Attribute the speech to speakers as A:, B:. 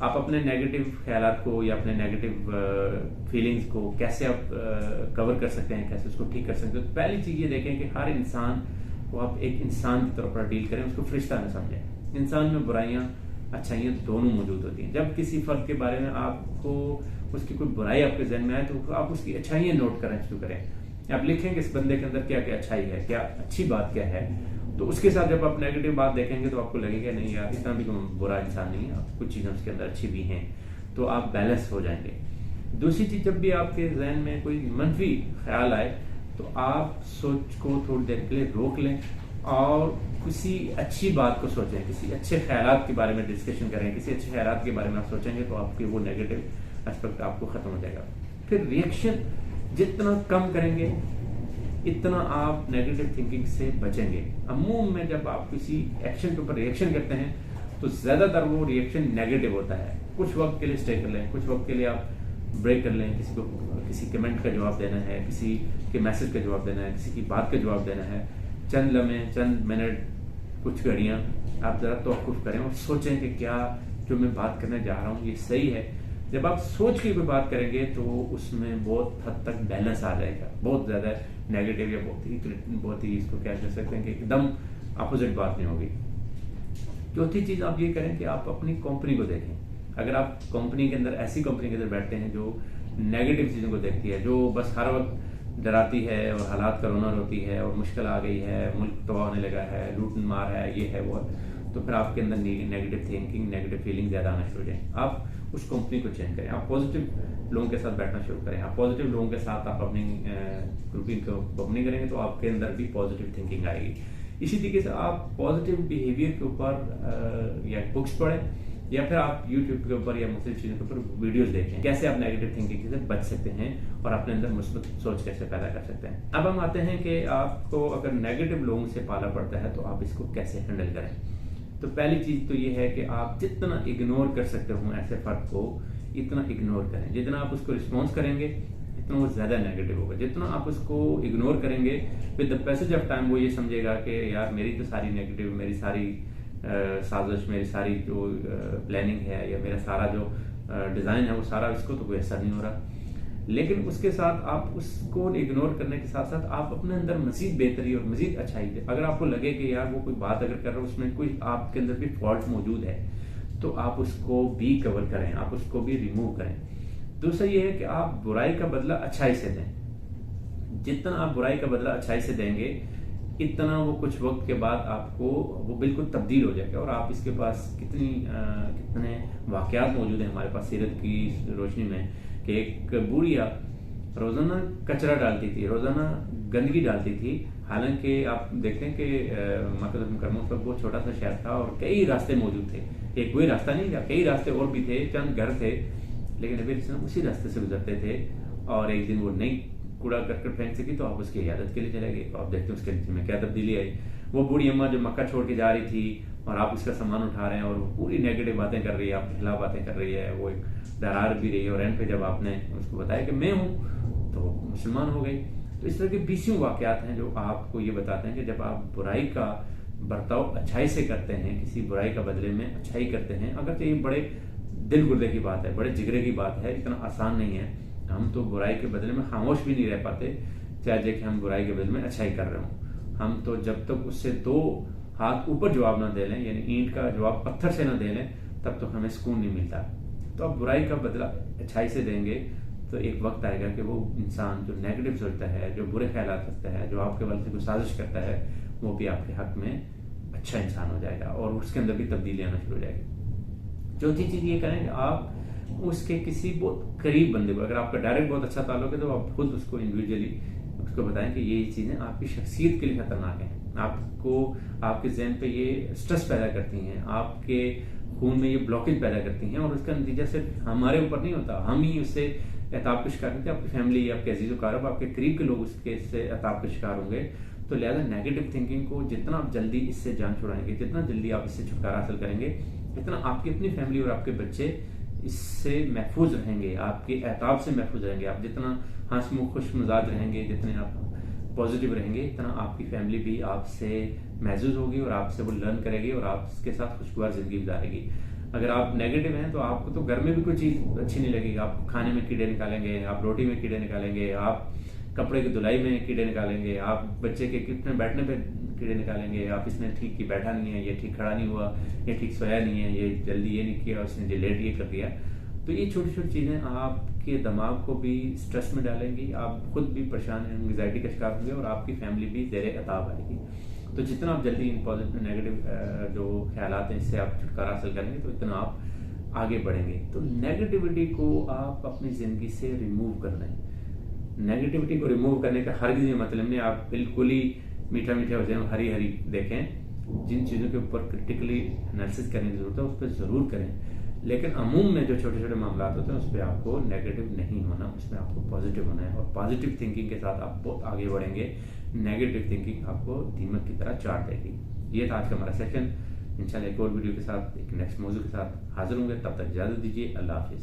A: आप अपने नेगेटिव ख्यालात को या अपने नेगेटिव फीलिंग्स को कैसे आप कवर कर सकते हैं, कैसे उसको ठीक कर सकते हैं। तो पहली चीज ये देखें कि हर इंसान को आप एक इंसान की तरह डील करें, उसको फरिश्ता न समझें। इंसान में बुराइयां अच्छाइयां दोनों मौजूद होती हैं। जब किसी फर्द के बारे में आपको उसकी कोई बुराई आपके जहन में आए तो आप उसकी अच्छाइयां नोट करना शुरू करें। आप लिखेंगे इस बंदे के अंदर क्या क्या अच्छाई है, क्या अच्छी बात क्या है। तो उसके साथ जब आप नेगेटिव बात देखेंगे तो आपको लगेगा नहीं यार इतना भी बुरा इंसान नहीं है, कुछ चीजें उसके अंदर अच्छी भी हैं, तो आप बैलेंस हो जाएंगे। दूसरी चीज, जब भी आपके जहन में कोई मनफी ख्याल आए तो आप सोच को थोड़ी देर के लिए रोक लें और किसी अच्छी बात को सोचें, किसी अच्छे ख्यालात के बारे में डिस्कशन करें। किसी अच्छे ख्यालात के बारे में आप सोचेंगे तो आपके वो नेगेटिव एस्पेक्ट आपको खत्म हो जाएगा। फिर रिएक्शन जितना कम करेंगे इतना आप नेगेटिव थिंकिंग से बचेंगे। अमूम में जब आप किसी एक्शन के ऊपर रिएक्शन करते हैं तो ज्यादातर वो रिएक्शन नेगेटिव होता है। कुछ वक्त के लिए स्टे कर लें, कुछ वक्त के लिए आप ब्रेक कर लें। किसी को किसी कमेंट का जवाब देना है, किसी के मैसेज का जवाब देना है, किसी की बात का जवाब देना है, चंद लम्हे, चंद मिनट, कुछ घड़ियां आप जरा तवक्कुफ करें और सोचें कि क्या जो मैं बात करने जा रहा हूँ ये सही है। जब आप सोच के कोई बात करेंगे तो उसमें बहुत हद तक बैलेंस आ जाएगा। बहुत ज्यादा नेगेटिव या बहुत ही इसको क्या कह सकते हैं कि एकदम अपोजिट बात नहीं होगी। चौथी चीज आप ये करें कि आप अपनी कंपनी को देखें। अगर आप कंपनी के अंदर ऐसी कंपनी के अंदर बैठते हैं जो नेगेटिव चीजों को देखती है, जो बस हर वक्त डराती है और हालात का रोना रोती है और मुश्किल आ गई है, मुल्क तबाह होने लगा है, लूट मार है, ये है वो है, तो फिर आपके अंदर नेगेटिव थिंकिंग, नेगेटिव फीलिंग ज्यादा आना शुरू हो जाए। आप उस कंपनी को चेंज करें, आप पॉजिटिव लोगों के साथ बैठना शुरू करें। आप पॉजिटिव लोगों के साथ आप अपनी ग्रुपिंग को कंपनी करेंगे तो आपके अंदर भी पॉजिटिव थिंकिंग आएगी। इसी तरीके से आप पॉजिटिव बिहेवियर के ऊपर या बुक्स पढ़ें या फिर आप यूट्यूब के ऊपर या मुख्तलिफ चीजों के ऊपर वीडियोस देखें, कैसे आप नेगेटिव थिंकिंग से बच सकते हैं और अपने अंदर मुस्बत सोच कैसे पैदा कर सकते हैं। अब हम आते हैं कि आपको अगर नेगेटिव लोगों से पाला पड़ता है तो आप इसको कैसे हैंडल करें। तो पहली चीज तो ये है कि आप जितना इग्नोर कर सकते हो ऐसे फर्द को इतना इग्नोर करें। जितना आप उसको रिस्पॉन्स करेंगे इतना वो ज्यादा नेगेटिव होगा। जितना आप उसको इग्नोर करेंगे with the passage of time वो ये समझेगा कि यार मेरी तो सारी नेगेटिव, मेरी सारी साजिश, मेरी सारी जो प्लानिंग है या मेरा सारा जो डिजाइन है वो सारा इसको तो कोई असर नहीं हो रहा। लेकिन उसके साथ आप उसको इग्नोर करने के साथ साथ आप अपने अंदर मजीद बेहतरी और मजीद अच्छाई दे। अगर आपको लगे कि यार वो कोई बात अगर कर रहा है उसमें कोई आपके अंदर भी फॉल्ट मौजूद है तो आप उसको भी कवर करें, आप उसको भी रिमूव करें। दूसरा ये है कि आप बुराई का बदला अच्छाई से दें। जितना आप बुराई का बदला अच्छाई से देंगे इतना वो कुछ वक्त के बाद आपको वो बिल्कुल तब्दील हो जाएगा। और आप इसके पास कितने वाकयात मौजूद हैं हमारे पास सीरत की रोशनी में कि एक बूढ़िया रोजाना कचरा डालती थी, रोजाना गंदगी डालती थी। हालांकि आप देखते हैं कि मक्का मुकर्रमा उस वक्त बहुत छोटा सा शहर था और कई रास्ते मौजूद थे। एक वही रास्ता नहीं था, कई रास्ते और भी थे, चंद घर थे, लेकिन नबी अलैहि उसी रास्ते से गुजरते थे। और एक दिन वो नहीं कूड़ा करकट फेंक सकी तो आप उसकी इजाजत के लिए चले गए। तो आप देखते हैं उसके नीचे में क्या तब्दीली आई। वो बूढ़ी अम्मा जो मक्का छोड़ के जा रही थी और आप उसका सामान उठा रहे हैं और वो पूरी नेगेटिव बातें कर रही है, आपके खिलाफ बातें कर रही है, वो एक डरा भी रही है। और एंड पे जब आपने उसको बताया कि मैं हूँ तो मुसलमान हो गई। तो इस तरह के 20 वाकयात हैं जो आपको ये बताते हैं कि जब आप बुराई का बर्ताव अच्छाई से करते हैं, किसी बुराई का बदले में अच्छाई करते हैं, अगर तो ये बड़े दिल गुर्दे की बात है, बड़े जिगरे की बात है, इतना आसान नहीं है। हम तो बुराई के बदले में खामोश भी नहीं रह पाते, चाहे कि हम बुराई के बदले में अच्छाई कर रहे हो। हम तो जब तक उससे 2 हाथ ऊपर जवाब ना दे लें, यानी ईंट का जवाब पत्थर से ना दे लें, तब तक हमें सुकून नहीं मिलता। तो आप बुराई का बदला अच्छाई से देंगे तो एक वक्त आएगा कि वो इंसान जो नेगेटिव सोचता है, जो बुरे ख्यालात रखता है, जो आपके वाले से कोई साजिश करता है, वो भी आपके हक में अच्छा इंसान हो जाएगा और उसके अंदर भी तब्दीली आना शुरू हो जाएगी। चौथी चीज ये करें कि आप उसके किसी बहुत करीब बंदे को, अगर आपका डायरेक्ट बहुत अच्छा ताल्लुक है तो आप खुद उसको इंडिविजुअली उसको बताएं कि ये चीजें आपकी शख्सियत के लिए खतरनाक हैं, आपको आपके ज़हन पे ये स्ट्रेस पैदा करती हैं, आपके खून में ये ब्लॉकेज पैदा करती हैं और उसका नतीजा सिर्फ हमारे ऊपर नहीं होता, हम ही उससे एहताब का शिकार होते हैं, आपकी फैमिली, आपके अजीज़ कारब, आपके करीब के लोग उसके इससे एहताब का शिकार होंगे। तो लिहाजा नेगेटिव थिंकिंग को जितना आप जल्दी इससे जान छुड़ाएंगे, जितना जल्दी आप इससे छुटकारा हासिल करेंगे, इतना आपकी अपनी फैमिली और आपके बच्चे इससे महफूज रहेंगे, आपके एहताब से महफूज रहेंगे। आप जितना हंसमुख खुश मिजाज रहेंगे, जितने आप पॉजिटिव रहेंगे, इतना आपकी फैमिली भी आपसे महसूस होगी और आपसे वो लर्न करेगी और आपके साथ खुशगवार जिंदगी गुजारेगी। اگر آپ نیگیٹو ہیں تو آپ کو تو گھر میں بھی کوئی چیز اچھی نہیں لگے گی. آپ کھانے میں کیڑے نکالیں گے, آپ روٹی میں کیڑے نکالیں گے, آپ کپڑے کی دھلائی میں کیڑے نکالیں گے, آپ بچے کے کتنے بیٹھنے پہ کیڑے نکالیں گے, آپ اس نے ٹھیک کی بیٹھا نہیں ہے, یہ ٹھیک کھڑا نہیں ہوا, یہ ٹھیک سویا نہیں ہے, یہ جلدی یہ نہیں کیا, اس نے لیٹ یہ کر دیا. تو یہ چھوٹی چھوٹی چیزیں آپ کے دماغ کو بھی اسٹریس میں ڈالیں گی, آپ خود بھی پریشان ہیں, انگزائٹی کا شکار ہوں گے, اور آپ کی فیملی بھی زیر عطاب آئے گی. تو جتنا آپ جلدی ان پازیٹیو نیگیٹو جو خیالات ہیں اس سے آپ چھٹکارا حاصل کریں گے تو اتنا آپ آگے بڑھیں گے. تو نیگیٹیوٹی کو آپ اپنی زندگی سے ریموو کر دیں. نیگیٹیوٹی کو ریموو کرنے کا ہرگز یہ مطلب نہیں آپ بالکل ہی میٹھا میٹھا ہو جائیں, ہری ہری دیکھیں. جن چیزوں کے اوپر کرٹیکلی انالیسس کرنے کی ضرورت ہے اس پہ ضرور کریں, لیکن عموم میں جو چھوٹے چھوٹے معاملات ہوتے ہیں اس پہ آپ کو نیگیٹو نہیں ہونا, اس میں آپ کو پازیٹیو ہونا ہے, اور پازیٹیو تھنکنگ کے ساتھ آپ بہت آگے بڑھیں گے. نیگیٹو تھنکنگ آپ کو دیمک کی طرح چاٹ دے گی. یہ تھا آج کا ہمارا سیشن. انشاءاللہ ایک اور ویڈیو کے ساتھ, ایک نیکسٹ موضوع کے ساتھ حاضر ہوں گے. تب تک اجازت دیجیے. اللہ حافظ.